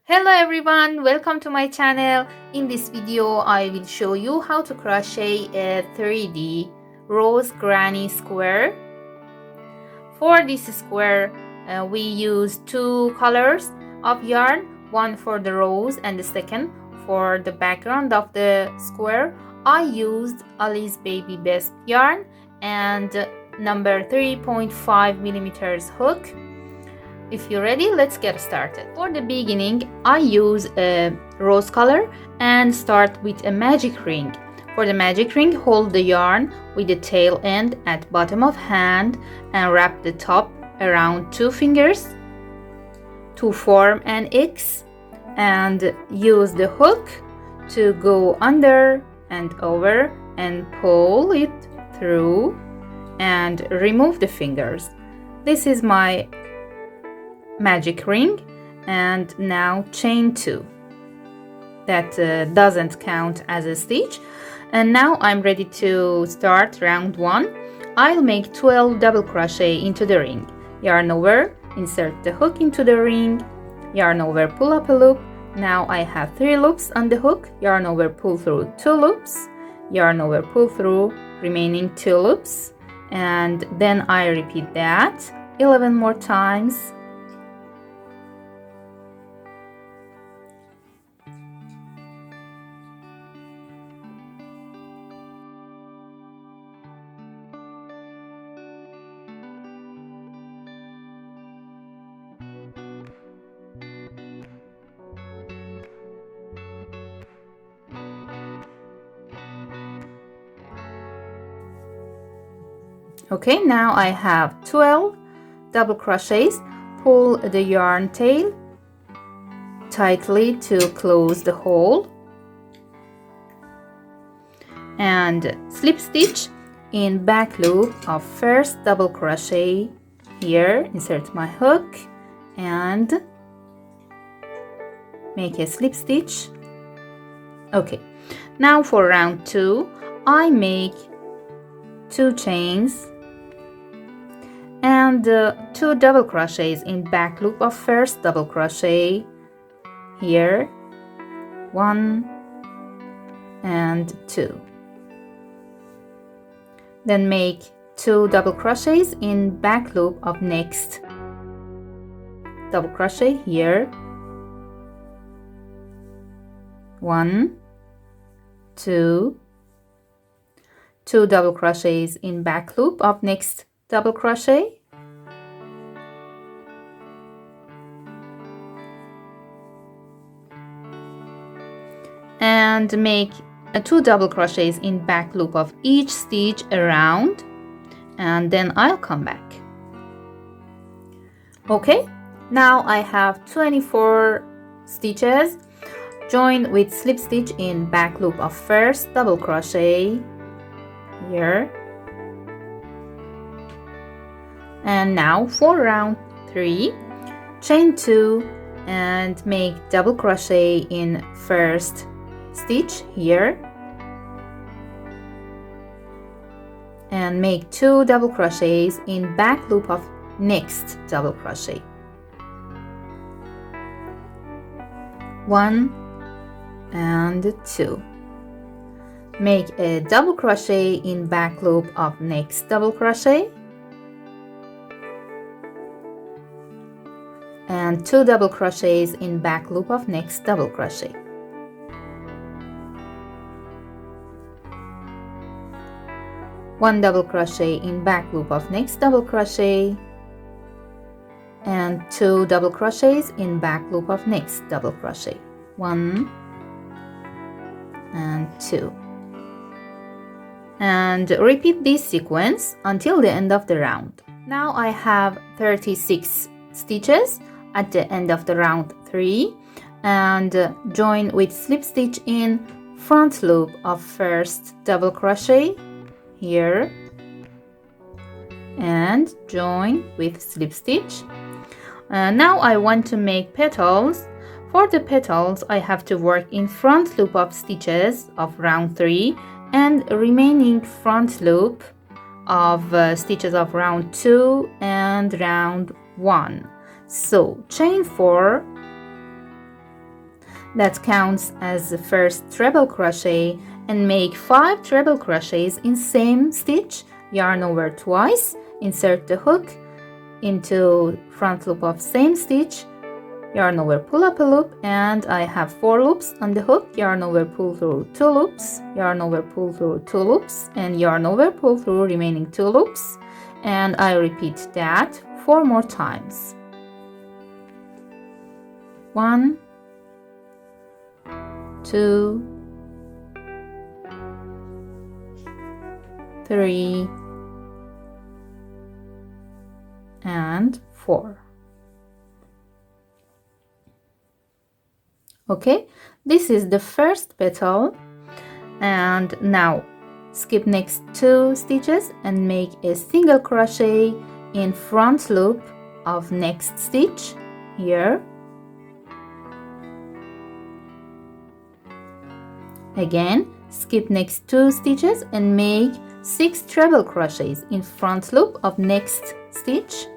Hello everyone, welcome to my channel. In this video I will show you how to crochet a 3D rose granny square. For this square we use two colors of yarn, one for the rose and the second for the background of the square. I used Ali's Baby Best yarn and number 3.5 millimeters hook. If you're ready, let's get started. For the beginning, I use a rose color and start with a magic ring. For the magic ring, hold the yarn with the tail end at bottom of hand and wrap the top around two fingers to form an X, and use the hook to go under and over and pull it through and remove the fingers. This is my magic ring, and now chain 2. That doesn't count as a stitch. And now I'm ready to start round 1. I'll make 12 double crochet into the ring. Yarn over, insert the hook into the ring, yarn over, pull up a loop. Now I have 3 loops on the hook. Yarn over, pull through 2 loops, yarn over, pull through remaining 2 loops, and then I repeat that 11 more times. Okay, now I have 12 double crochets. Pull the yarn tail tightly to close the hole and slip stitch in back loop of first double crochet. Here, insert my hook and make a slip stitch. Okay, now for round 2, I make 2 chains and 2 double crochets in back loop of first double crochet. Here, 1 and 2. Then make 2 double crochets in back loop of next double crochet. Here, 1, 2, 2 double crochets in back loop of next double crochet, and make 2 double crochets in back loop of each stitch around, and then I'll come back. Okay, now I have 24 stitches. Join with slip stitch in back loop of first double crochet. Here, and now for round 3, chain 2 and make double crochet in first stitch here, and make 2 double crochets in back loop of next double crochet. 1 and 2. Make a double crochet in back loop of next double crochet, and 2 double crochets in back loop of next double crochet. One double crochet in back loop of next double crochet, and 2 double crochets in back loop of next double crochet. 1 and 2. And repeat this sequence until the end of the round. Now I have 36 stitches at the end of the round 3, and join with slip stitch in front loop of first double crochet here, and join with slip stitch. Now I want to make petals. For the petals I have to work in front loop of stitches of round 3 and remaining front loop of stitches of round 2 and round 1. So chain 4 That counts as the first treble crochet, and make 5 treble crochets in same stitch. Yarn over twice, insert the hook into front loop of same stitch, yarn over, pull up a loop, and I have 4 loops on the hook. Yarn over, pull through 2 loops, yarn over, pull through 2 loops, and yarn over, pull through remaining 2 loops, and I repeat that 4 more times. 1, 2, 3, and 4. Okay, this is the first petal, and now skip next 2 stitches and make a single crochet in front loop of next stitch here. Again, skip next 2 stitches and make 6 treble crochets in front loop of next stitch.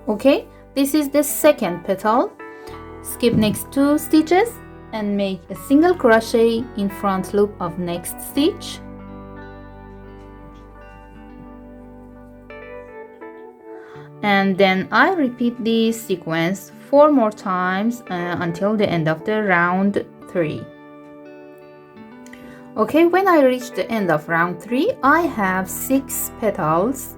Okay, this is the second petal. Skip next 2 stitches and make a single crochet in front loop of next stitch. And then I repeat this sequence 4 more times until the end of the round 3. Okay, when I reach the end of round 3, I have 6 petals,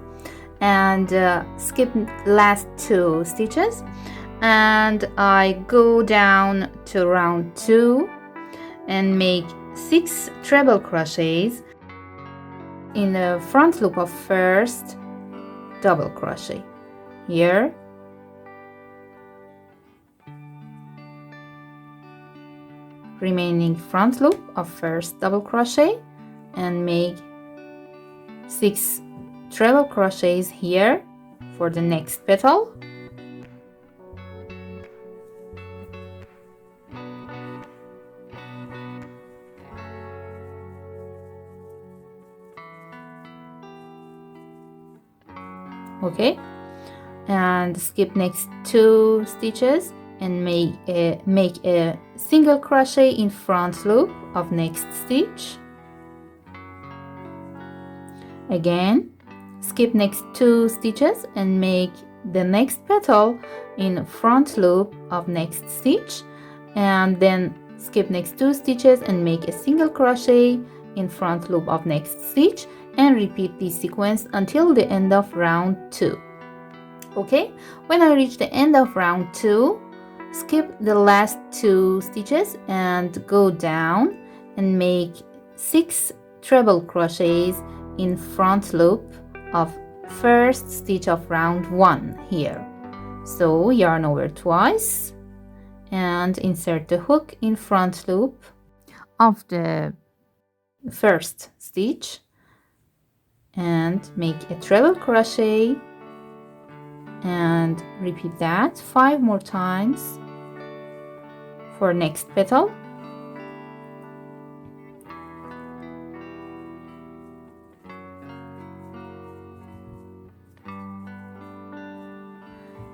and skip last 2 stitches, and I go down to round 2 and make 6 treble crochets in the front loop of first double crochet here, remaining front loop of first double crochet, and make 6 treble crochets here for the next petal. Okay, and skip next 2 stitches and make a single crochet in front loop of next stitch. Again, skip next 2 stitches and make the next petal in front loop of next stitch, and then skip next 2 stitches and make a single crochet in front loop of next stitch, and repeat this sequence until the end of round 2. Okay, when I reach the end of round 2, skip the last 2 stitches and go down and make 6 treble crochets in front loop of first stitch of round 1 here. So yarn over twice and insert the hook in front loop of the first stitch and make a treble crochet, and repeat that 5 more times for next petal.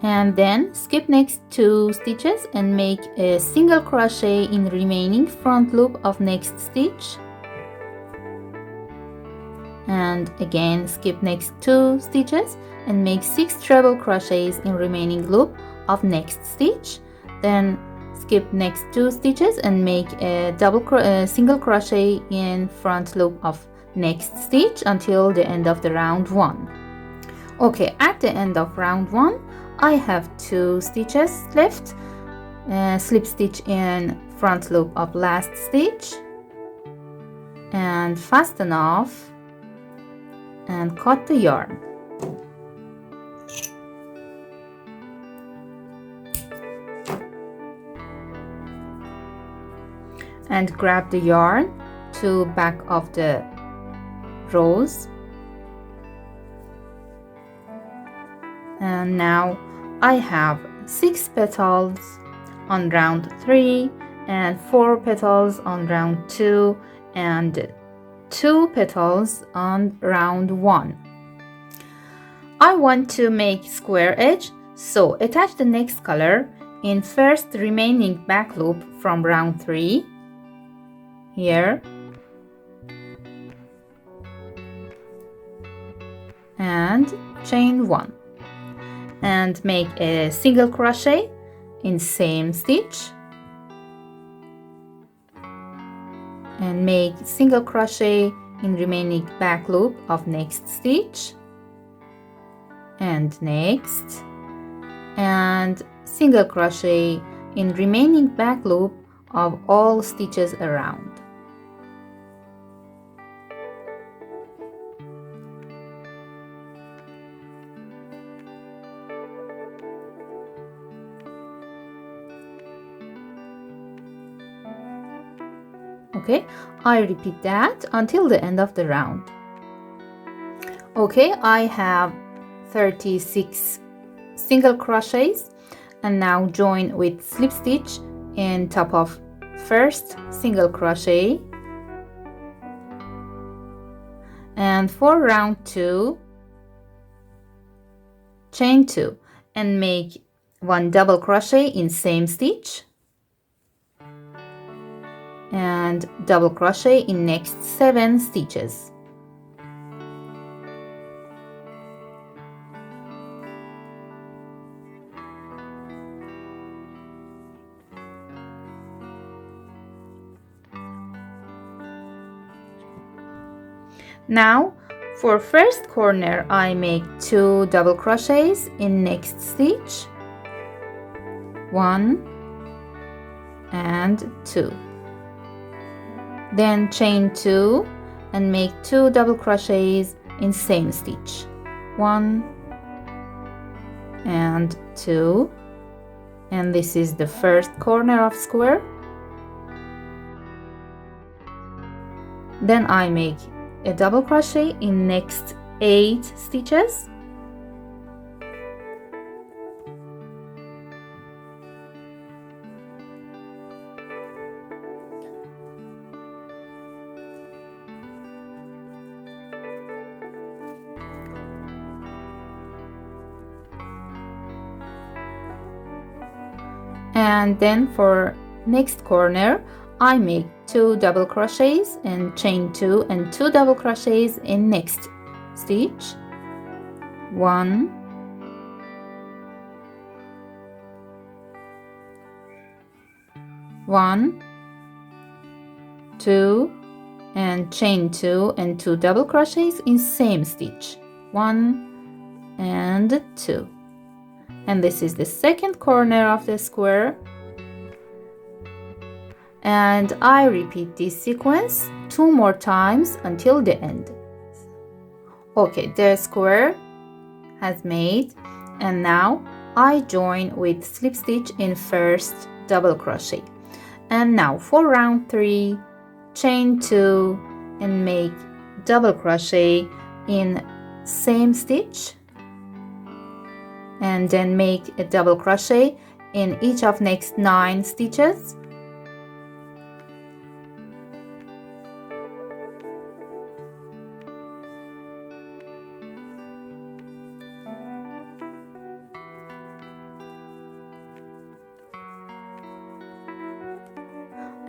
And then skip next 2 stitches and make a single crochet in remaining front loop of next stitch, and again skip next 2 stitches and make 6 treble crochets in remaining loop of next stitch. Then skip next 2 stitches and make a single crochet in front loop of next stitch until the end of the round 1. Okay, at the end of round 1 I have 2 stitches left. Slip stitch in front loop of last stitch and fasten off and cut the yarn. And grab the yarn to back of the rows. And now I have 6 petals on round 3 and 4 petals on round 2 and 2 petals on round 1. I want to make square edge, so attach the next color in first remaining back loop from round 3 here and chain 1 and make a single crochet in same stitch and make single crochet in remaining back loop of next stitch and next, and single crochet in remaining back loop of all stitches around. Okay, I repeat that until the end of the round. Okay, I have 36 single crochets and now join with slip stitch in top of first single crochet, and for round 2 chain 2 and make 1 double crochet in same stitch and double crochet in next 7 stitches. Now for first corner I make 2 double crochets in next stitch, 1 and 2. Then chain 2 and make 2 double crochets in same stitch, 1 and 2, and this is the first corner of square. Then I make a double crochet in next 8 stitches, and then for next corner I make 2 double crochets and chain 2 and 2 double crochets in next stitch, 1 1 2 and chain 2 and 2 double crochets in same stitch, 1 and 2, and this is the second corner of the square. And I repeat this sequence 2 more times until the end. Okay, the square has made, and now I join with slip stitch in first double crochet, and now for round 3 chain 2 and make double crochet in same stitch, and then make a double crochet in each of next 9 stitches.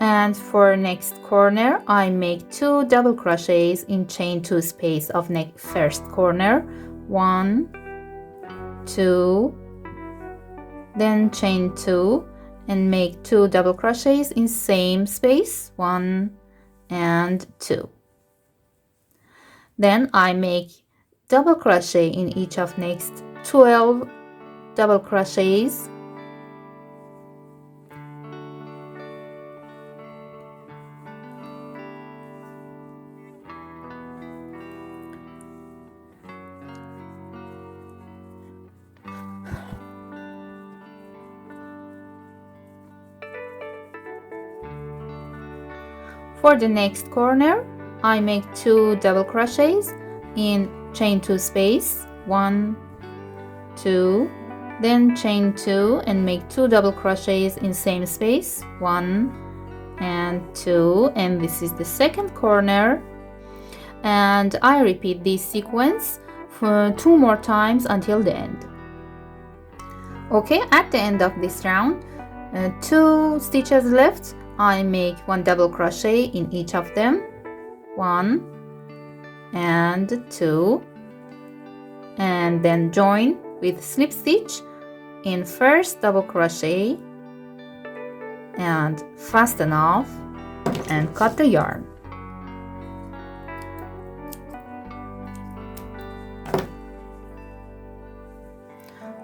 And for next corner I make 2 double crochets in chain 2 space of first corner, 1 2, then chain 2 and make 2 double crochets in same space, 1 and 2. Then I make double crochet in each of next 12 double crochets, for the next corner I make 2 double crochets in chain 2 space, 1 2, Then chain 2 and make 2 double crochets in same space, 1 and 2, and this is the second corner. And I repeat this sequence for 2 more times until the end. Okay, at the end of this round, 2 stitches left. I make 1 double crochet in each of them, 1 and 2, and then join with slip stitch in first double crochet and fasten off and cut the yarn.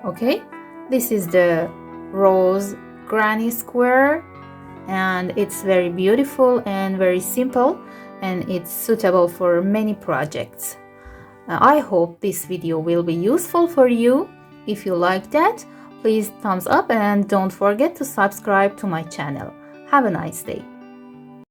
Okay, this is the rose granny square, and it's very beautiful and very simple, and it's suitable for many projects. I hope this video will be useful for you. If you like that, please thumbs up and don't forget to subscribe to my channel. Have a nice day.